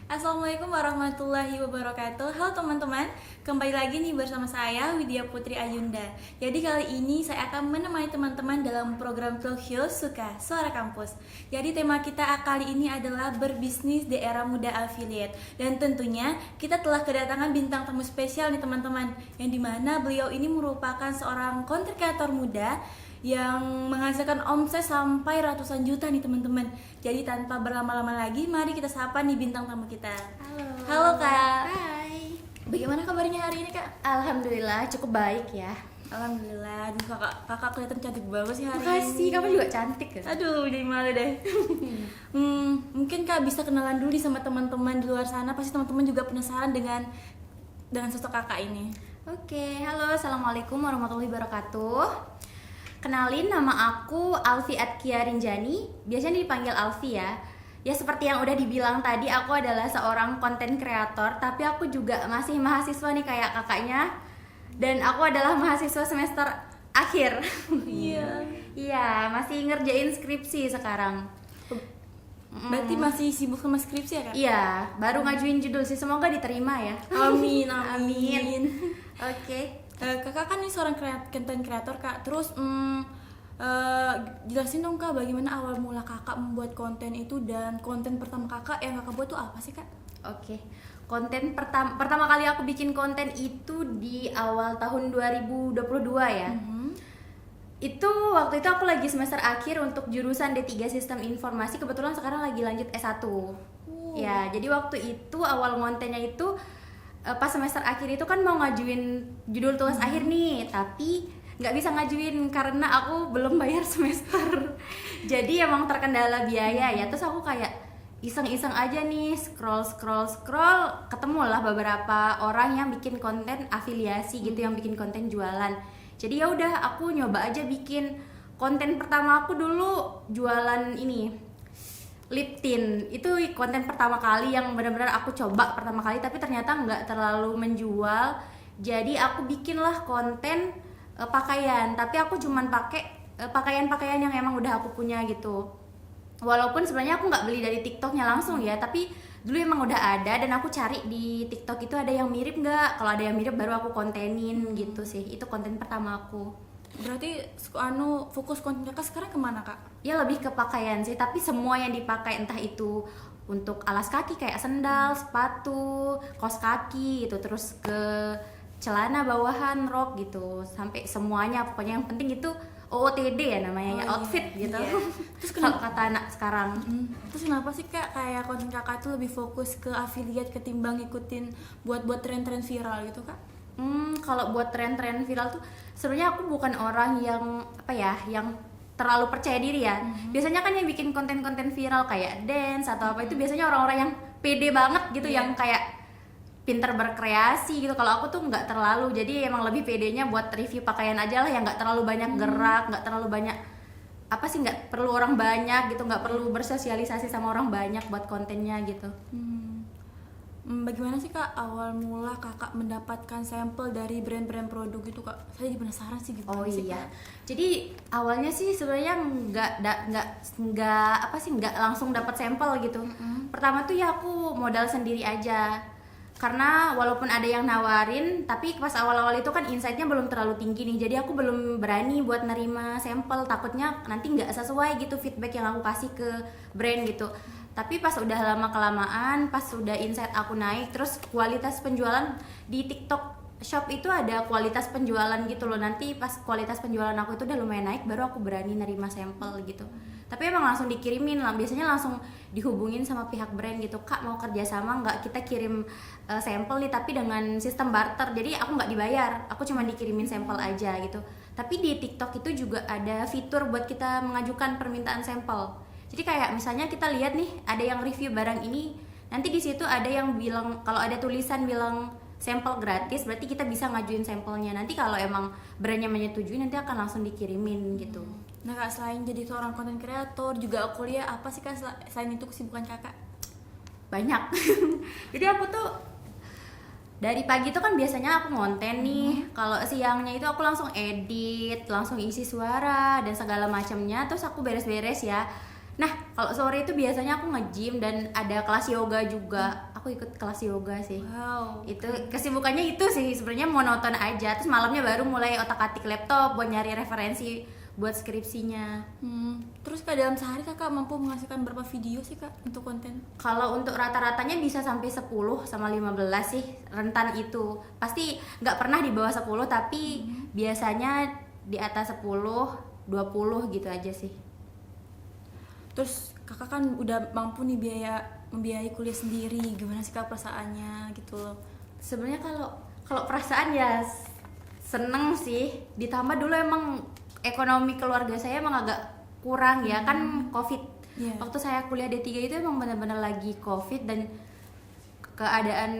Assalamualaikum warahmatullahi wabarakatuh. Halo teman-teman, kembali lagi nih bersama saya Widya Putri Ayunda. Jadi kali ini saya akan menemani teman-teman dalam program talk show Suka Suara Kampus. Jadi tema kita kali ini adalah berbisnis di era muda affiliate. Dan tentunya kita telah kedatangan bintang tamu spesial nih teman-teman, yang dimana beliau ini merupakan seorang content creator muda yang menghasilkan omset sampai ratusan juta nih teman-teman. Jadi tanpa berlama-lama lagi, mari kita sapa nih bintang tamu kita. Halo. Halo Kak. Hai. Bagaimana kabarnya hari ini Kak? Alhamdulillah cukup baik ya. Alhamdulillah. Aduh, kakak kelihatan cantik banget sih hari Makasih, ini. kamu juga cantik kan? Aduh, jadi malu deh. Mungkin Kak bisa kenalan dulu nih sama teman-teman di luar sana. Pasti teman-teman juga penasaran dengan sosok kakak ini. Oke, halo, assalamualaikum warahmatullahi wabarakatuh. Kenalin, nama aku Alfi Atkia Rinjani. Biasanya dipanggil Alfi ya. Ya seperti yang udah dibilang tadi, aku adalah seorang konten kreator, tapi aku juga masih mahasiswa nih kayak kakaknya. Dan aku adalah mahasiswa semester akhir. Iya. Iya, masih ngerjain skripsi sekarang. Berarti masih sibuk sama skripsi ya Kak? Iya, baru ngajuin judul sih, semoga diterima ya. Amin, Amin. amin. Oke. Kakak kan nih seorang content creator Kak. Terus jelasin dong Kak, bagaimana awal mula kakak membuat konten itu, dan konten pertama kakak yang kakak buat tuh apa sih Kak? Oke. Konten pertama kali aku bikin konten itu di awal tahun 2022 ya. Itu waktu itu aku lagi semester akhir untuk jurusan D3 Sistem Informasi, kebetulan sekarang lagi lanjut S1. Ya, jadi waktu itu awal kontennya itu pas semester akhir itu kan mau ngajuin judul tugas akhir nih, tapi nggak bisa ngajuin karena aku belum bayar semester. Jadi emang terkendala biaya ya. Terus aku kayak iseng-iseng aja nih scroll, ketemulah beberapa orang yang bikin konten afiliasi gitu, yang bikin konten jualan. Jadi ya udah, aku nyoba aja bikin. Konten pertama aku dulu jualan ini, lip tint. Itu konten pertama kali yang benar-benar aku coba pertama kali, tapi ternyata nggak terlalu menjual. Jadi aku bikinlah konten pakaian, tapi aku cuman pakai pakaian-pakaian yang emang udah aku punya gitu. Walaupun sebenarnya aku nggak beli dari TikToknya langsung ya, tapi dulu emang udah ada dan aku cari di TikTok itu ada yang mirip nggak. Kalau ada yang mirip baru aku kontenin gitu sih. Itu konten pertama aku. Berarti fokus konten kakak sekarang kemana Kak? Ya lebih ke pakaian sih, tapi semua yang dipakai, entah itu untuk alas kaki kayak sendal, sepatu, kaos kaki gitu, terus ke celana bawahan, rok gitu, sampai semuanya. Pokoknya yang penting itu OOTD ya namanya, outfit iya. gitu. Iya. Terus kalau kata anak sekarang. Terus kenapa sih Kak kayak konten kakak itu lebih fokus ke affiliate ketimbang ngikutin buat tren-tren viral gitu Kak? Kalau buat tren-tren viral tuh sebenarnya aku bukan orang yang yang terlalu percaya diri ya. Biasanya kan yang bikin konten-konten viral kayak dance atau apa itu biasanya orang-orang yang pede banget gitu, yang kayak pinter berkreasi gitu. Kalau aku tuh nggak terlalu, jadi emang lebih pedenya buat review pakaian aja lah, yang nggak terlalu banyak gerak, nggak terlalu banyak nggak perlu orang banyak gitu, nggak perlu bersosialisasi sama orang banyak buat kontennya gitu. Bagaimana sih Kak awal mula kakak mendapatkan sampel dari brand-brand produk gitu Kak? Saya jadi penasaran sih gitu. Oh iya. Jadi awalnya sih sebenarnya nggak langsung dapat sampel gitu. Pertama tuh ya aku modal sendiri aja. Karena walaupun ada yang nawarin, tapi pas awal-awal itu kan insight-nya belum terlalu tinggi nih. Jadi aku belum berani buat nerima sampel, takutnya nanti nggak sesuai gitu feedback yang aku kasih ke brand gitu. Tapi pas udah lama-kelamaan, pas udah insight aku naik, terus kualitas penjualan di TikTok Shop itu ada kualitas penjualan gitu loh. Nanti pas kualitas penjualan aku itu udah lumayan naik, baru aku berani nerima sampel gitu. Tapi emang langsung dikirimin lah, biasanya langsung dihubungin sama pihak brand gitu, Kak mau kerjasama nggak, kita kirim sampel nih tapi dengan sistem barter. Jadi aku nggak dibayar, aku cuma dikirimin sampel aja gitu. Tapi di TikTok itu juga ada fitur buat kita mengajukan permintaan sampel. Jadi kayak misalnya kita lihat nih ada yang review barang ini, nanti di situ ada yang bilang, kalau ada tulisan bilang sampel gratis, berarti kita bisa ngajuin sampelnya. Nanti kalau emang brandnya menyetujui, nanti akan langsung dikirimin gitu. Nah Kak, selain jadi seorang konten kreator, juga kuliah, apa sih Kak selain itu kesibukan kakak? Banyak. Jadi aku tuh dari pagi tuh kan biasanya aku ngonten nih. Kalau siangnya itu aku langsung edit, langsung isi suara dan segala macamnya. Terus aku beres-beres ya. Nah, kalau sore itu biasanya aku nge-gym dan ada kelas yoga juga. Aku ikut kelas yoga sih. Wow. Itu kesibukannya itu sih sebenarnya monoton aja. Terus malamnya baru mulai otak-atik laptop buat nyari referensi buat skripsinya. Terus Kak, dalam sehari Kakak mampu menghasilkan berapa video sih Kak untuk konten? Kalau untuk rata-ratanya bisa sampai 10 sama 15 sih rentan itu. Pasti nggak pernah di bawah 10 tapi biasanya di atas 10, 20 gitu aja sih. Terus Kakak kan udah mampu nih membiayai kuliah sendiri. Gimana sih Kak perasaannya gitu loh? Sebenarnya kalau perasaan ya seneng sih. Ditambah dulu emang ekonomi keluarga saya emang agak kurang ya, kan Covid. Yeah. Waktu saya kuliah D3 itu emang benar-benar lagi Covid dan keadaan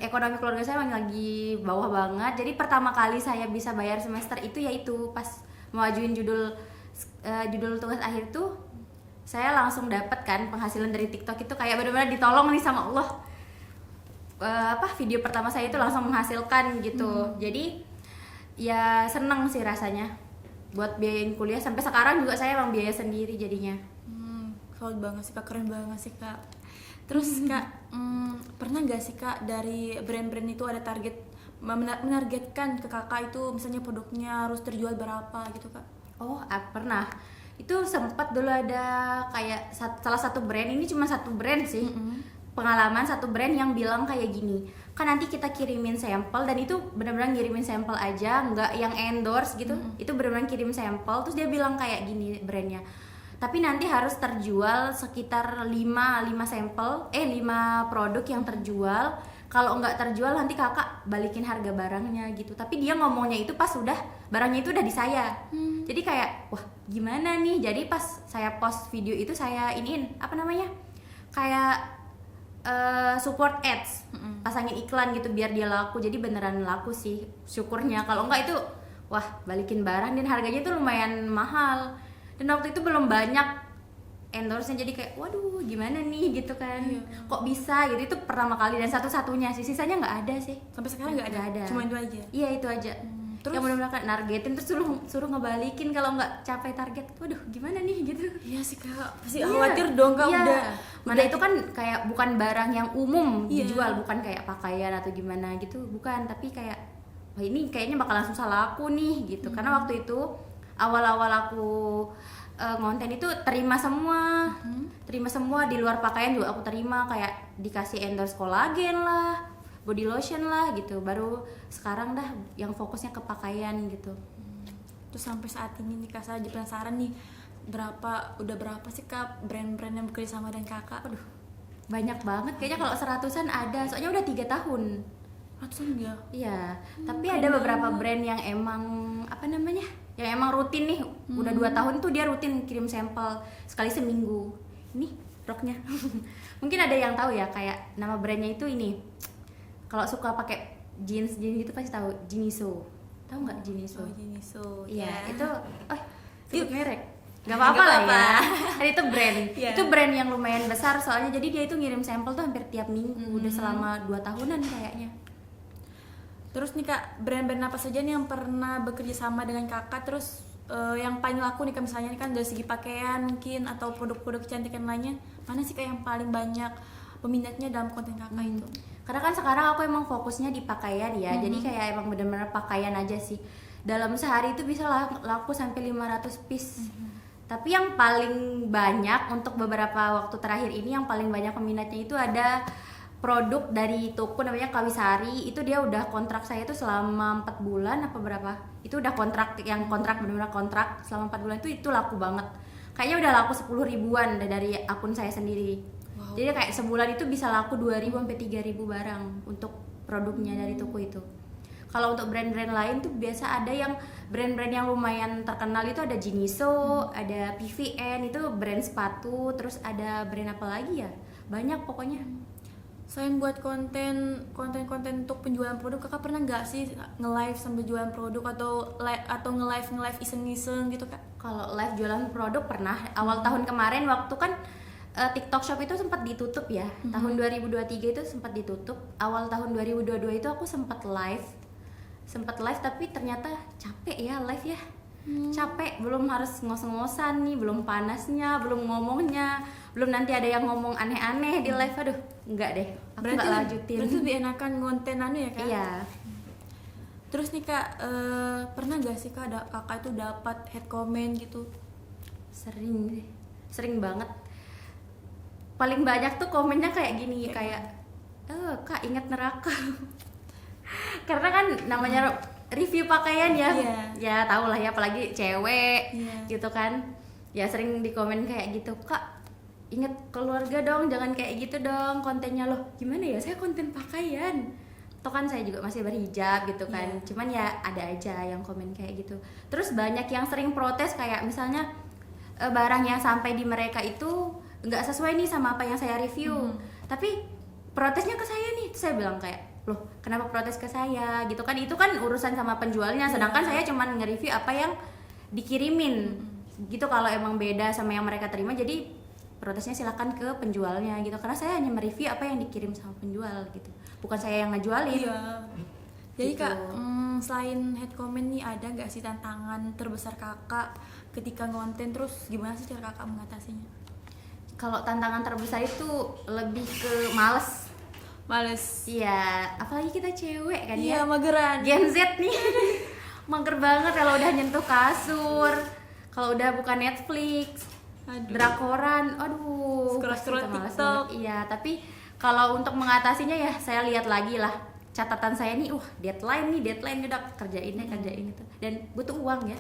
ekonomi keluarga saya emang lagi bawah banget. Jadi pertama kali saya bisa bayar semester itu yaitu pas mau ajuin judul tugas akhir tuh saya langsung dapat kan penghasilan dari TikTok itu kayak benar-benar ditolong nih sama Allah. Video pertama saya itu langsung menghasilkan gitu. Jadi ya seneng sih rasanya buat biayain kuliah. Sampai sekarang juga saya emang biaya sendiri jadinya. Salut banget sih Kak, keren banget sih Kak. Terus Kak, pernah nggak sih Kak dari brand-brand itu ada target menargetkan ke Kakak itu misalnya produknya harus terjual berapa gitu Kak? Oh, pernah. Itu sempat dulu ada kayak salah satu brand, ini cuma satu brand sih. Pengalaman satu brand yang bilang kayak gini, kan nanti kita kirimin sampel dan itu benar-benar ngirimin sampel aja, nggak yang endorse gitu. Itu benar-benar kirim sampel, terus dia bilang kayak gini brandnya. Tapi nanti harus terjual sekitar 5 produk yang terjual. Kalau nggak terjual nanti kakak balikin harga barangnya gitu. Tapi dia ngomongnya itu pas udah barangnya itu udah di saya. Jadi kayak wah gimana nih. Jadi pas saya post video itu saya kayak support ads, pasangin iklan gitu biar dia laku. Jadi beneran laku sih syukurnya. Kalau nggak itu wah balikin barang dan harganya itu lumayan mahal. Dan waktu itu belum banyak endorse-nya, jadi kayak waduh gimana nih gitu kan. Kok bisa gitu. Itu pertama kali dan satu-satunya sih, sisanya nggak ada sih. Sampai sekarang nggak ada. Cuma itu aja. Iya itu aja. Terus yang benar-benar kan nargetin terus suruh ngebalikin kalau nggak capai target. Waduh gimana nih gitu. Iya sih Kak, pasti khawatir dong Kak. Mana itu kan kayak bukan barang yang umum dijual, bukan kayak pakaian atau gimana gitu, bukan, tapi kayak wah ini kayaknya bakalan susah laku nih gitu. Karena waktu itu awal-awal aku ngonten itu terima semua di luar pakaian juga aku terima, kayak dikasih endorse kolagen lah, body lotion lah gitu. Baru sekarang dah yang fokusnya ke pakaian gitu. Terus sampai saat ini nih Kak, saya jadi penasaran nih, udah berapa sih Kak brand-brand yang bekerja sama dengan Kakak? Aduh banyak banget, kayaknya kalau 100-an ada, soalnya udah 3 tahun. Ratusan ya? Iya, tapi ada beberapa brand yang emang yang emang rutin nih, udah 2 tahun tuh dia rutin kirim sampel sekali seminggu. Ini roknya. Mungkin ada yang tahu ya, kayak nama brandnya itu ini. Kalau suka pakai jeans gitu pasti tahu, Jiniso. Tahu nggak Jiniso? Oh, Jiniso. Iya, itu sebut merek. Gak apa-apa lah ya. Kan itu brand. Itu brand yang lumayan besar soalnya, jadi dia itu ngirim sampel tuh hampir tiap minggu, udah selama 2 tahunan kayaknya. Terus nih Kak, brand-brand apa saja nih yang pernah bekerja sama dengan Kakak, terus yang paling laku nih Kak, misalnya nih kan dari segi pakaian mungkin atau produk-produk kecantikan lainnya, mana sih Kak yang paling banyak peminatnya dalam konten Kakak itu? Karena kan sekarang aku emang fokusnya di pakaian ya, jadi kayak emang bener-bener pakaian aja sih. Dalam sehari itu bisa laku sampai 500 piece. Tapi yang paling banyak untuk beberapa waktu terakhir ini, yang paling banyak peminatnya itu ada produk dari toko namanya Kawisari. Itu dia udah kontrak saya itu selama 4 bulan apa berapa, itu udah kontrak bener-bener kontrak selama 4 bulan itu laku banget. Kayaknya udah laku 10 ribuan dari akun saya sendiri. Wow. Jadi kayak sebulan itu bisa laku 2.000 sampai 3.000 barang untuk produknya dari toko itu. Kalau untuk brand-brand lain tuh biasa ada yang brand-brand yang lumayan terkenal itu ada Jiniso, ada PVN, itu brand sepatu, terus ada brand apa lagi ya? Banyak pokoknya. Selain buat konten untuk penjualan produk, Kakak pernah nggak sih nge-live sambil jualan produk atau nge-live iseng-iseng gitu Kak? Kalau live jualan produk pernah. Awal tahun kemarin waktu kan TikTok Shop itu sempat ditutup ya. Tahun 2023 itu sempat ditutup. Awal tahun 2022 itu aku sempat live tapi ternyata capek ya live ya. Capek, belum harus ngos-ngosan nih, belum panasnya, belum ngomongnya, belum nanti ada yang ngomong aneh-aneh di live. Aduh, enggak deh, aku Berarti nggak lanjutin. Berarti lebih enakan ngonten ya kak? Iya. Terus nih kak, pernah gak sih kak kakak itu dapat hate comment gitu? Sering banget. Paling banyak tuh komennya kayak gini, kayak kak ingat neraka. Karena kan namanya review pakaian ya, ya tau lah ya, apalagi cewek gitu kan, ya sering di komen kayak gitu, kak inget keluarga dong, jangan kayak gitu dong kontennya. Loh gimana ya, saya konten pakaian, toh kan saya juga masih berhijab gitu kan. Cuman ya ada aja yang komen kayak gitu. Terus banyak yang sering protes, kayak misalnya barang yang sampai di mereka itu nggak sesuai nih sama apa yang saya review, tapi protesnya ke saya nih. Terus saya bilang kayak, loh kenapa protes ke saya gitu kan, itu kan urusan sama penjualnya, sedangkan saya cuman nge-review apa yang dikirimin gitu. Kalau emang beda sama yang mereka terima, jadi protesnya silakan ke penjualnya gitu, karena saya hanya mereview apa yang dikirim sama penjual gitu, bukan saya yang ngejualin. Jadi gitu. kak, selain hate comment nih, ada gak sih tantangan terbesar kakak ketika ngonten? Terus gimana sih cara kakak mengatasinya? Kalau tantangan terbesar itu lebih ke males. Iya, apalagi kita cewek kan ya. Iya, mageran. Gen Z nih. Mager banget kalau udah nyentuh kasur, kalau udah buka Netflix, drakoran, aduh, scroll pasti males TikTok. banget. Iya, tapi kalau untuk mengatasinya ya saya lihat lagi lah catatan saya nih, deadline udah kerjain itu, dan butuh uang ya.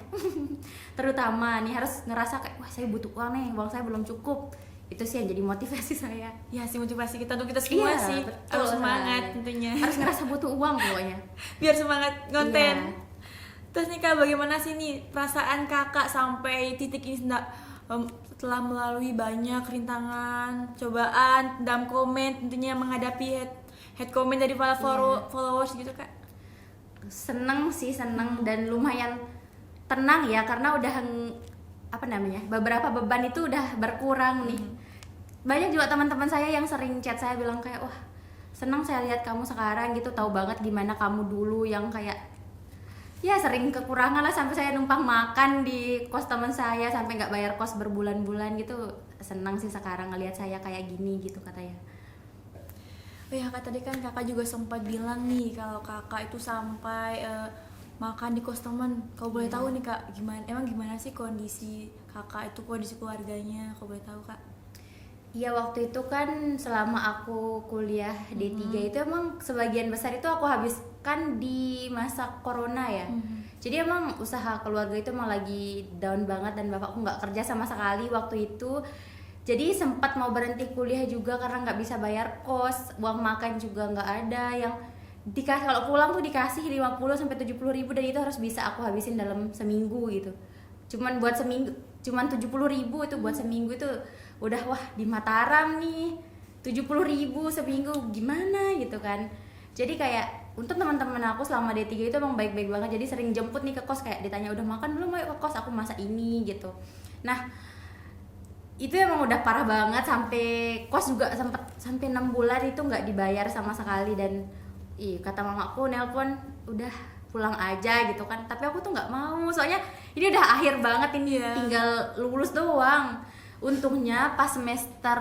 Terutama nih harus ngerasa kayak, wah saya butuh uang nih, uang saya belum cukup. Itu sih yang jadi motivasi saya. Ya sih, motivasi kita untuk kita semua sih. Betul, harus semangat tentunya. Harus ngerasa butuh uang pokoknya. Biar semangat ngonten. Iya. Terus nih kak, bagaimana sih nih perasaan kakak sampai titik ini setelah melalui banyak rintangan, cobaan, dalam komen, tentunya menghadapi hate comment dari para followers gitu kak? Seneng dan lumayan tenang ya, karena udah beberapa beban itu udah berkurang nih. Banyak juga teman-teman saya yang sering chat saya bilang kayak, wah senang saya lihat kamu sekarang gitu, tahu banget gimana kamu dulu yang kayak ya sering kekurangan lah, sampai saya numpang makan di kos teman saya sampai nggak bayar kos berbulan-bulan gitu. Senang sih sekarang ngelihat saya kayak gini gitu katanya. Oh ya kak, tadi kan kakak juga sempat bilang nih kalau kakak itu sampai makan di kos teman. Kalau boleh tahu nih kak, gimana sih kondisi kakak itu, kondisi keluarganya, kalau boleh tahu kak? Iya, waktu itu kan selama aku kuliah D3 itu emang sebagian besar itu aku habiskan di masa corona ya. Jadi emang usaha keluarga itu emang lagi down banget, dan bapakku nggak kerja sama sekali waktu itu. Jadi sempat mau berhenti kuliah juga karena nggak bisa bayar kos, uang makan juga nggak ada. Yang dikasih kalau pulang tuh dikasih 50-70 ribu, dan itu harus bisa aku habisin dalam seminggu gitu. Cuman 70 ribu itu buat seminggu itu udah wah di Mataram nih 70 ribu seminggu gimana gitu kan. Jadi kayak untuk teman-teman aku selama D3 itu emang baik-baik banget, jadi sering jemput nih ke kos, kayak ditanya udah makan belum, ayo ke kos aku masak ini gitu. Nah itu emang udah parah banget, sampai kos juga sampai 6 bulan itu nggak dibayar sama sekali. Dan kata mamaku nelpon udah pulang aja gitu kan, tapi aku tuh nggak mau, soalnya ini udah akhir banget ini, tinggal lulus doang. Untungnya pas semester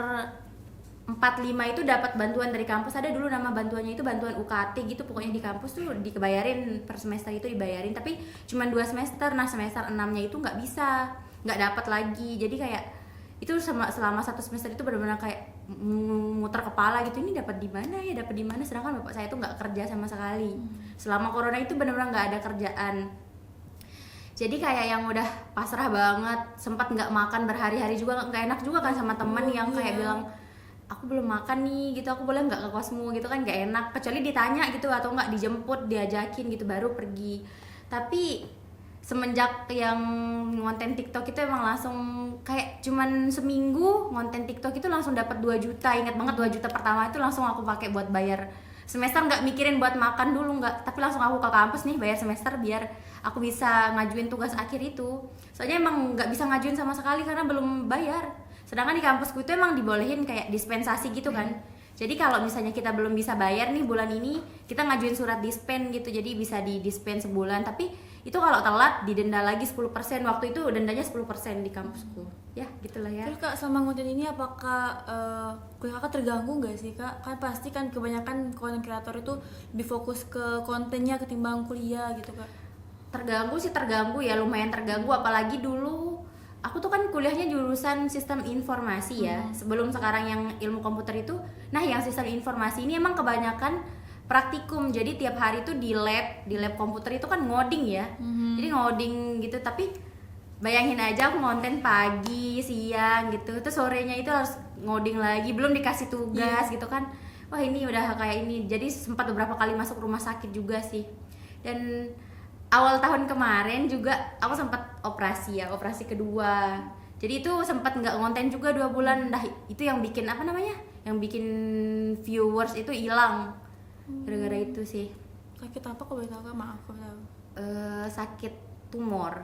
4-5 itu dapat bantuan dari kampus. Ada dulu nama bantuannya itu bantuan UKT gitu, pokoknya di kampus tuh dikebayarin per semester itu dibayarin, tapi cuma 2 semester. Nah semester 6-nya itu nggak dapat lagi. Jadi kayak itu selama 1 semester itu benar-benar kayak muter kepala gitu, ini dapat di mana, sedangkan bapak saya tuh nggak kerja sama sekali. Selama corona itu benar-benar nggak ada kerjaan. Jadi kayak yang udah pasrah banget, sempat nggak makan berhari-hari juga, nggak enak juga kan sama temen yang kayak bilang aku belum makan nih gitu, aku boleh nggak ke kosmu gitu kan, nggak enak, kecuali ditanya gitu atau nggak dijemput diajakin gitu baru pergi. Tapi semenjak yang ngonten TikTok itu emang langsung kayak cuman seminggu ngonten TikTok itu langsung dapat 2 juta. Ingat banget 2 juta pertama itu langsung aku pakai buat bayar semester, nggak mikirin buat makan dulu, nggak, tapi langsung aku ke kampus nih bayar semester biar aku bisa ngajuin tugas akhir itu. Soalnya emang nggak bisa ngajuin sama sekali karena belum bayar. Sedangkan di kampusku itu emang dibolehin kayak dispensasi gitu kan. Jadi kalau misalnya kita belum bisa bayar nih bulan ini, kita ngajuin surat dispen gitu, jadi bisa di dispen sebulan. Tapi Itu kalau telat didenda lagi 10%. Waktu itu dendanya 10% di kampusku. Ya, gitulah ya. Terus kak, selama konten ini apakah kuliah kakak terganggu nggak sih kak? Kan pasti kan kebanyakan konten kreator itu lebih fokus ke kontennya ketimbang kuliah gitu kak. Terganggu sih, terganggu ya, lumayan terganggu. Apalagi dulu aku tuh kan kuliahnya jurusan sistem informasi ya. Sebelum sekarang yang ilmu komputer itu, nah yang sistem informasi ini emang kebanyakan praktikum. Jadi tiap hari tuh di lab komputer itu kan ngoding ya. Jadi ngoding gitu, tapi bayangin aja aku ngonten pagi, siang gitu. Terus sorenya itu harus ngoding lagi, belum dikasih tugas gitu kan. Wah, ini udah kayak ini. Jadi sempat beberapa kali masuk rumah sakit juga sih. Dan awal tahun kemarin juga aku sempat operasi kedua. Jadi itu sempat nggak ngonten juga 2 bulan. Dah itu yang bikin apa namanya? Yang bikin viewers itu hilang. Gara-gara itu sih. Sakit apa kok boleh tahu kak? Maaf kok tahu. Sakit tumor.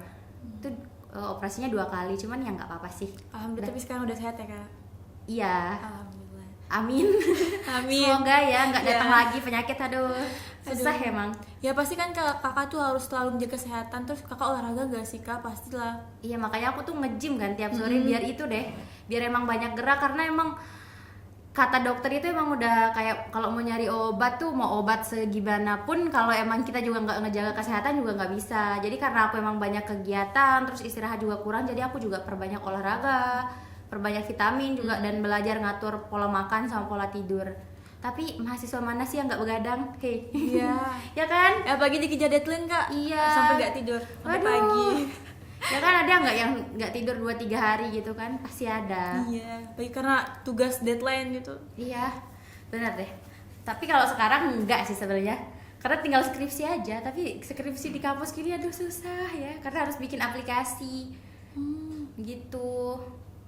Itu operasinya 2 kali, cuman ya nggak apa-apa sih. Alhamdulillah, tapi sekarang udah sehat ya kak? Iya. Alhamdulillah. Amin. Amin. Semoga ya nggak datang Ya. lagi penyakit, aduh. Susah emang. Ya pasti kan kakak tuh harus selalu menjaga kesehatan. Terus kakak olahraga gak sih kak? Pastilah. Iya, makanya aku tuh nge-gym kan tiap sore biar itu deh. Biar emang banyak gerak, karena emang kata dokter itu emang udah kayak kalau mau nyari obat tuh mau obat segimana pun kalau emang kita juga nggak ngejaga kesehatan juga nggak bisa. Jadi karena aku emang banyak kegiatan, terus istirahat juga kurang, jadi aku juga perbanyak olahraga, perbanyak vitamin juga, dan belajar ngatur pola makan sama pola tidur. Tapi mahasiswa mana sih yang nggak begadang? Hei. Iya. Ya kan? Ya pagi dikejar deadline kak. Iya. Sampai nggak tidur sampai Waduh. pagi. Ya kan ada nggak yang nggak tidur 2-3 hari gitu kan? Pasti ada. Iya. Bagi karena tugas deadline gitu. Iya, benar deh. Tapi kalau sekarang enggak sih sebenarnya. Karena tinggal skripsi aja, tapi skripsi di kampus gini aduh susah ya, karena harus bikin aplikasi. Gitu.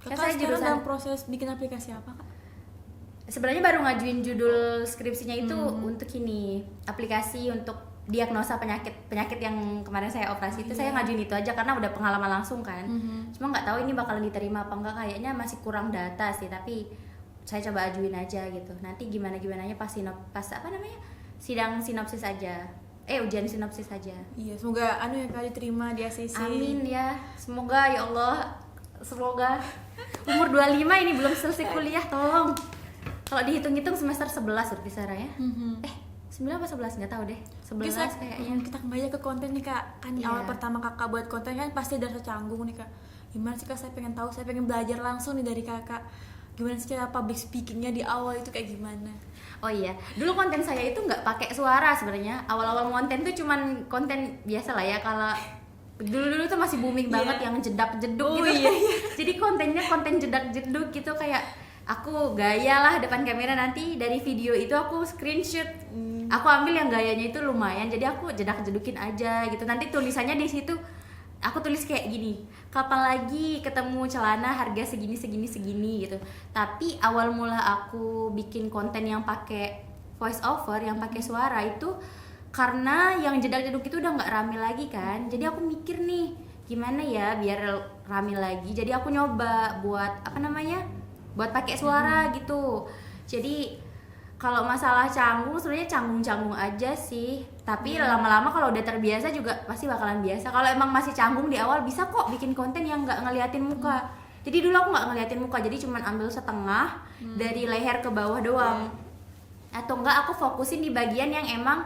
Kan Kakak sekarang dalam proses bikin aplikasi apa kak? sebenarnya baru ngajuin judul skripsinya itu untuk ini, aplikasi untuk diagnosa penyakit yang kemarin saya operasi itu. Saya ngajuin itu aja karena udah pengalaman langsung kan. Cuma nggak tahu ini bakalan diterima apa enggak, kayaknya masih kurang data sih, tapi saya coba ajuin aja gitu. Nanti gimananya pas apa namanya, sidang sinopsis aja, ujian sinopsis aja. Iya, semoga ya kak diterima di ACC. Amin ya, semoga ya Allah, semoga. Umur 25 ini belum selesai kuliah, tolong. Kalau dihitung-hitung semester 11 berarti Sarah ya. 9 apa 11 nggak tahu deh. 11 kayaknya. Kita kembali ke konten nih kak. Kan Iya. awal pertama kakak buat konten kan pasti ada rasa canggung nih kak. Gimana sih kak? Saya pengen tahu, saya pengen belajar langsung nih dari kakak. Gimana sih cara public speakingnya di awal itu kayak gimana? Oh iya, dulu konten saya itu nggak pakai suara sebenarnya. Awal-awal konten tuh cuman konten biasa lah ya. Kalau dulu tuh masih booming banget yang jedak-jeduk gitu. Iya. Jadi kontennya konten jedak-jeduk gitu, kayak aku gaya lah depan kamera, nanti dari video itu aku screenshot. Aku ambil yang gayanya itu lumayan, jadi aku jedak-jedukin aja gitu. Nanti tulisannya di situ aku tulis kayak gini, kapan lagi ketemu celana harga segini gitu. Tapi awal mula aku bikin konten yang pakai voice over, yang pakai suara itu karena yang jedak-jeduk itu udah nggak rame lagi kan. Jadi aku mikir nih gimana ya biar rame lagi. Jadi aku nyoba buat apa namanya, buat pakai suara gitu. Jadi kalau masalah canggung sebenarnya canggung aja sih, tapi lama-lama kalau udah terbiasa juga pasti bakalan biasa. Kalau emang masih canggung di awal bisa kok bikin konten yang nggak ngeliatin muka. Jadi dulu aku nggak ngeliatin muka, jadi cuman ambil setengah dari leher ke bawah doang. Atau enggak aku fokusin di bagian yang emang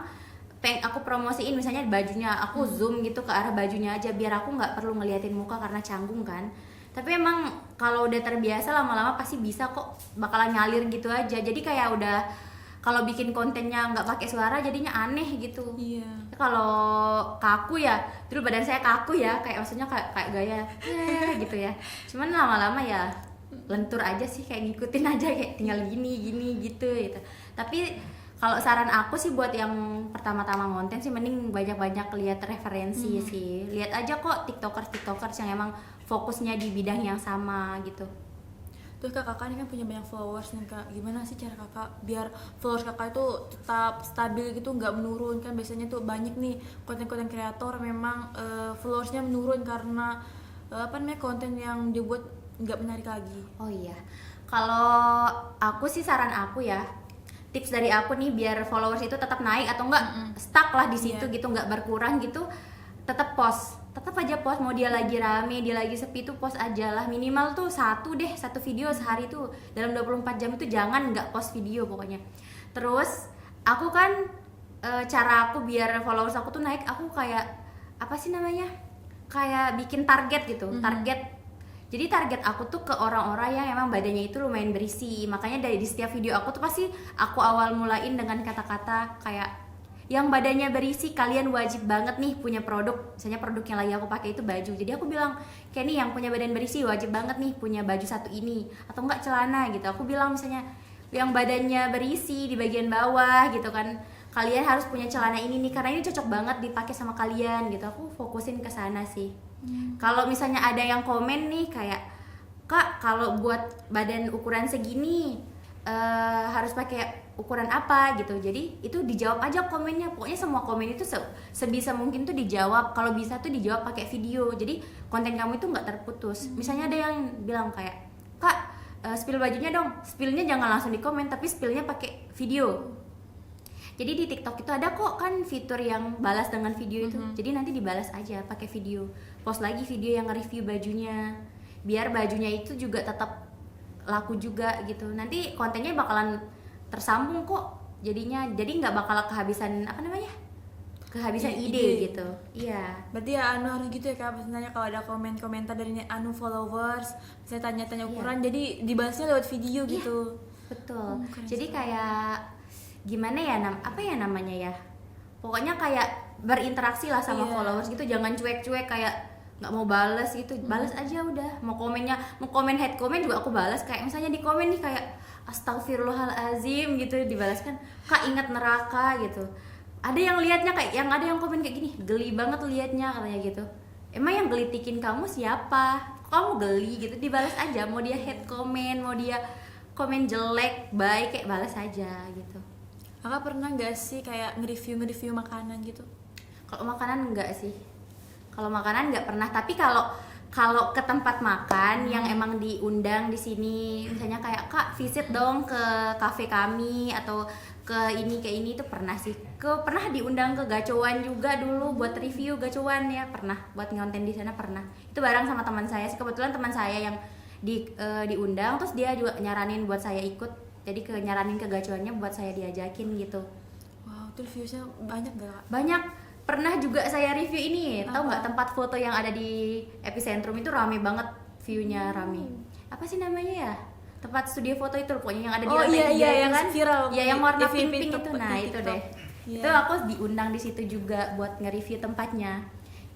aku promosiin, misalnya bajunya aku zoom gitu ke arah bajunya aja biar aku nggak perlu ngeliatin muka karena canggung kan. Tapi emang kalau udah terbiasa lama-lama pasti bisa kok, bakalan ngalir gitu aja. Jadi kayak udah kalau bikin kontennya nggak pakai suara jadinya aneh gitu. Iya. Kalau kaku ya, dulu badan saya kaku ya, kayak maksudnya kayak gaya gitu ya. Cuman lama-lama ya lentur aja sih, kayak ngikutin aja, kayak tinggal gini gitu. Tapi kalau saran aku sih buat yang pertama-tama ngonten sih mending banyak-banyak lihat referensi sih. Lihat aja kok tiktokers yang emang fokusnya di bidang yang sama gitu. Terus kakak ini kan punya banyak followers nih kak. Gimana sih cara kakak biar followers kakak itu tetap stabil gitu, nggak menurun? Kan biasanya tuh banyak nih konten-konten kreator memang followersnya menurun karena konten yang dibuat nggak menarik lagi. Oh iya, kalau aku sih saran aku ya, tips dari aku nih biar followers itu tetap naik atau enggak stuck lah di situ gitu, nggak berkurang gitu. tetap aja post, mau dia lagi rame, dia lagi sepi tuh post aja lah, minimal tuh satu video sehari tuh, dalam 24 jam itu jangan nggak post video pokoknya. Terus aku kan cara aku biar followers aku tuh naik, aku kayak apa sih namanya, kayak bikin target gitu, jadi target aku tuh ke orang-orang yang emang badannya itu lumayan berisi. Makanya di setiap video aku tuh pasti aku awal mulain dengan kata-kata kayak yang badannya berisi, kalian wajib banget nih punya produk. Misalnya produk yang lagi aku pakai itu baju, jadi aku bilang kayak nih, yang punya badan berisi wajib banget nih punya baju satu ini, atau enggak celana gitu. Aku bilang misalnya yang badannya berisi di bagian bawah gitu kan, kalian harus punya celana ini nih karena ini cocok banget dipakai sama kalian gitu. Aku fokusin ke sana sih. Kalau misalnya ada yang komen nih kayak, Kak kalau buat badan ukuran segini harus pakai ukuran apa gitu. Jadi itu dijawab aja komennya. Pokoknya semua komen itu sebisa mungkin tuh dijawab. Kalau bisa tuh dijawab pakai video. Jadi konten kamu itu nggak terputus. Misalnya ada yang bilang kayak, Kak spill bajunya dong. Spillnya jangan langsung di komen, tapi spillnya pakai video. Jadi di TikTok itu ada kok kan fitur yang balas dengan video itu. Jadi nanti dibalas aja pakai video. Post lagi video yang nge-review bajunya. Biar bajunya itu juga tetap laku juga gitu. Nanti kontennya bakalan tersambung kok jadinya, jadi nggak bakal kehabisan ide gitu. Iya. Berarti ya harus gitu ya Kak, misalnya kalau ada komentar dari followers, saya tanya-tanya ukuran, jadi dibalasnya lewat video gitu. Betul. Jadi kayak gimana ya, namanya ya, pokoknya kayak berinteraksi lah sama followers gitu. Jangan cuek-cuek kayak nggak mau balas gitu. Balas aja udah. Mau komen hate comment juga aku balas. Kayak misalnya di komen nih kayak astagfirullahalazim gitu, dibalaskan, Kak ingat neraka gitu. Ada yang liatnya kayak, yang ada yang komen kayak gini, geli banget liatnya katanya gitu. Emang yang gelitikin kamu siapa? Kamu geli gitu. Dibalas aja, mau dia hate comment, mau dia komen jelek, baik, kayak balas aja gitu. Kakak pernah nggak sih kayak nge-review makanan gitu? Kalau makanan enggak sih. Kalau makanan nggak pernah, tapi kalau ke tempat makan yang emang diundang di sini, misalnya kayak, Kak visit dong ke kafe kami atau ke ini itu pernah sih. Pernah diundang ke gacoan juga dulu buat review gacoan ya, pernah buat ngonten di sana pernah. Itu bareng sama teman saya sih, kebetulan teman saya yang diundang, terus dia juga nyaranin buat saya ikut. Jadi nyaranin ke gacoannya buat saya diajakin gitu. Wow, itu reviewnya banyak gak Kak? Banyak. Pernah juga saya review ini, tahu nggak tempat foto yang ada di Epicentrum itu rame banget, viewnya rame. Apa sih namanya ya? Tempat studio foto itu pokoknya yang ada di lantai 3 yang kan? viral. Iya, yang warna FYP pink itu. Nah, itu deh. Yeah. Itu aku diundang di situ juga buat nge-review tempatnya.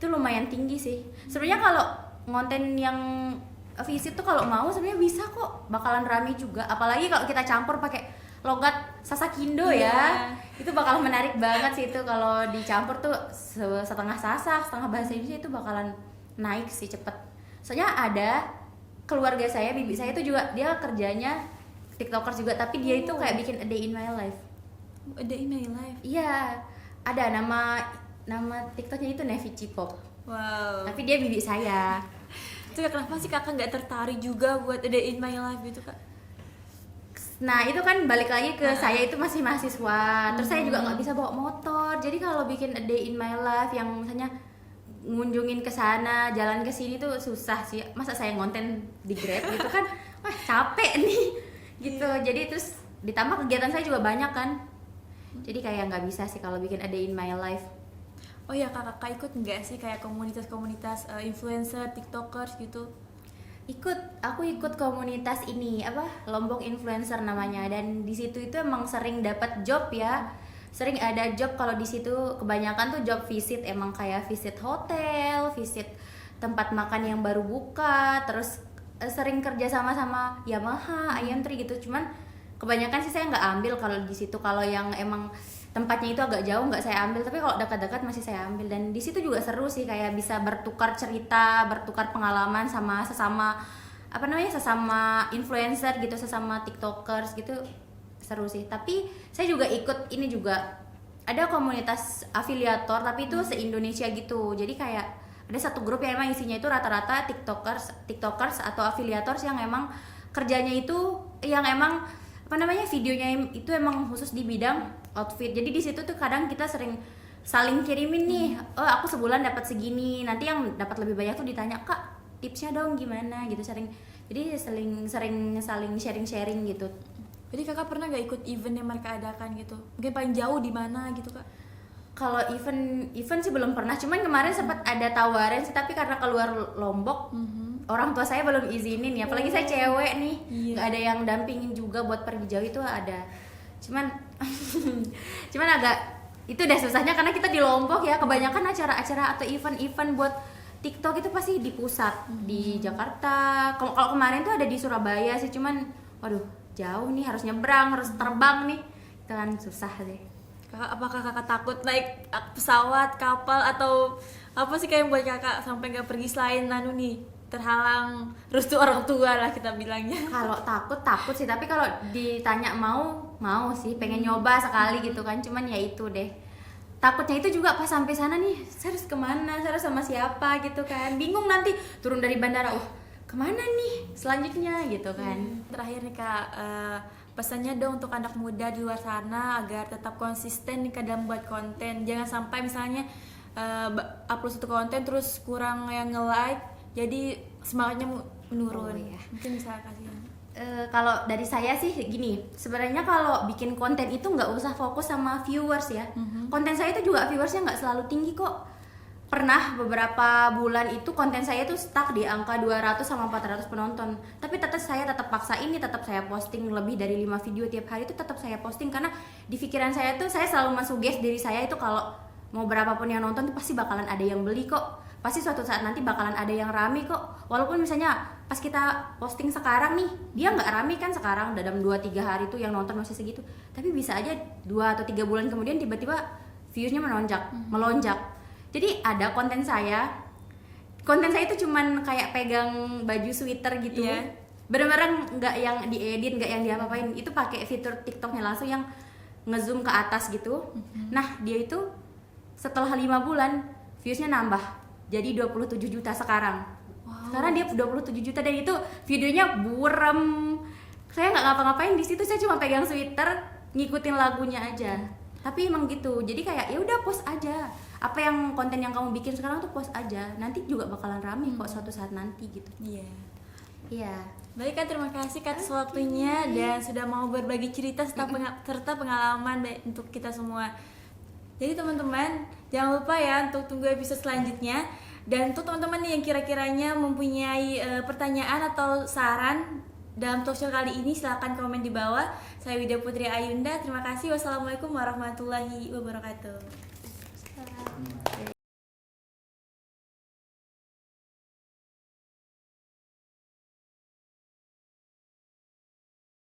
Itu lumayan tinggi sih. Sebenarnya kalau ngonten yang visit tuh kalau mau sebenarnya bisa kok, bakalan rame juga. Apalagi kalau kita campur pakai logat Sasakindo ya, itu bakal menarik banget sih itu. Kalau dicampur tuh setengah Sasak, setengah bahasa Indonesia, itu bakalan naik sih cepet. Soalnya ada keluarga saya, bibi saya itu juga dia kerjanya tiktokers juga, tapi dia itu kayak bikin a day in my life. A day in my life? Iya, ada nama tiktoknya itu Nevi Cipop. Wow. Tapi dia bibi saya. Itu kenapa sih kakak nggak tertarik juga buat a day in my life gitu Kak? Nah itu kan balik lagi ke saya itu masih mahasiswa, terus saya juga nggak bisa bawa motor. Jadi kalau bikin a day in my life yang misalnya ngunjungin ke sana, jalan ke sini tuh susah sih. Masa saya ngonten di Grab gitu kan, wah capek nih gitu. Jadi terus ditambah kegiatan saya juga banyak kan, jadi kayak nggak bisa sih kalau bikin a day in my life. Oh ya kakak ikut nggak sih kayak komunitas-komunitas influencer, tiktokers gitu? Aku ikut komunitas ini Lombok Influencer namanya, dan di situ itu emang sering dapat job ya, sering ada job. Kalau di situ kebanyakan tuh job visit, emang kayak visit hotel, visit tempat makan yang baru buka, terus sering kerja sama Yamaha, IM3 gitu. Cuman kebanyakan sih saya nggak ambil kalau di situ. Kalau yang emang tempatnya itu agak jauh nggak saya ambil, tapi kalau dekat-dekat masih saya ambil. Dan di situ juga seru sih, kayak bisa bertukar cerita, bertukar pengalaman sama sesama influencer gitu, sesama tiktokers gitu, seru sih. Tapi saya juga ikut ini juga, ada komunitas afiliator tapi itu se-Indonesia gitu. Jadi kayak ada satu grup yang emang isinya itu rata-rata tiktokers atau afiliators yang emang kerjanya itu yang emang videonya itu emang khusus di bidang outfit. Jadi di situ tuh kadang kita sering saling kirimin nih, oh aku sebulan dapat segini, nanti yang dapat lebih banyak tuh ditanya, Kak tipsnya dong gimana gitu, jadi sering saling sharing gitu. Jadi kakak pernah gak ikut event yang mereka adakan gitu? Mungkin paling jauh di mana gitu kak? Kalau event sih belum pernah, cuman kemarin sempat ada tawaran sih, tapi karena keluar Lombok, orang tua saya belum izinin ya, apalagi saya cewek nih, nggak ada yang dampingin juga buat pergi jauh itu ada, cuman agak itu udah susahnya karena kita di Lombok ya, kebanyakan acara-acara atau event-event buat TikTok itu pasti di pusat, di Jakarta. Kalau kemarin tuh ada di Surabaya sih, cuman waduh jauh nih, harus nyebrang, harus terbang nih, itu kan susah deh. Apakah kakak takut naik pesawat, kapal, atau apa sih kayak yang buat kakak sampai nggak pergi selain nih terhalang restu orang tua lah kita bilangnya? Kalau takut sih, tapi kalau ditanya mau sih, pengen nyoba sekali gitu kan, cuman ya itu deh, takutnya itu juga pas sampai sana nih, saya harus kemana, saya harus sama siapa gitu kan, bingung nanti turun dari bandara, kemana nih selanjutnya gitu kan. Terakhir nih kak, pesannya dong untuk anak muda di luar sana agar tetap konsisten nih dalam buat konten. Jangan sampai misalnya upload satu konten terus kurang yang nge-like, jadi semangatnya menurun. Iya. Mungkin bisa kasih. Kalau dari saya sih gini, sebenarnya kalau bikin konten itu nggak usah fokus sama viewers ya. Konten saya itu juga viewersnya nggak selalu tinggi kok. Pernah beberapa bulan itu konten saya tuh stuck di angka 200 sama 400 penonton. Tapi saya tetap paksa ini, tetap saya posting lebih dari 5 video tiap hari itu tetap saya posting, karena di pikiran saya tuh saya selalu masuggest diri saya itu kalau mau berapapun yang nonton tuh pasti bakalan ada yang beli kok. Pasti suatu saat nanti bakalan ada yang rame kok. Walaupun misalnya pas kita posting sekarang nih, dia nggak rame kan sekarang, dalam 2-3 hari tuh yang nonton masih segitu. Tapi bisa aja 2 atau 3 bulan kemudian tiba-tiba viewsnya melonjak. Jadi ada konten saya itu cuman kayak pegang baju sweater gitu, bener-bener nggak yang diedit, nggak yang diapa-apain, itu pakai fitur TikToknya langsung yang ngezoom ke atas gitu. Nah dia itu setelah 5 bulan viewsnya nambah jadi 27 juta sekarang. Sekarang dia 27 juta dan itu videonya buram, saya nggak ngapa-ngapain di situ, saya cuma pegang sweater ngikutin lagunya aja. Tapi emang gitu, jadi kayak ya udah post aja, apa yang konten yang kamu bikin sekarang tuh post aja, nanti juga bakalan rame kok suatu saat nanti gitu. Iya. Baik Kak, terima kasih Kak atas waktunya dan sudah mau berbagi cerita serta pengalaman untuk kita semua. Jadi teman-teman jangan lupa ya untuk tunggu episode selanjutnya. Dan untuk teman-teman yang kira-kiranya mempunyai pertanyaan atau saran dalam talkshow kali ini, silahkan komen di bawah. Saya Widya Putri Ayunda, terima kasih. Wassalamualaikum warahmatullahi wabarakatuh.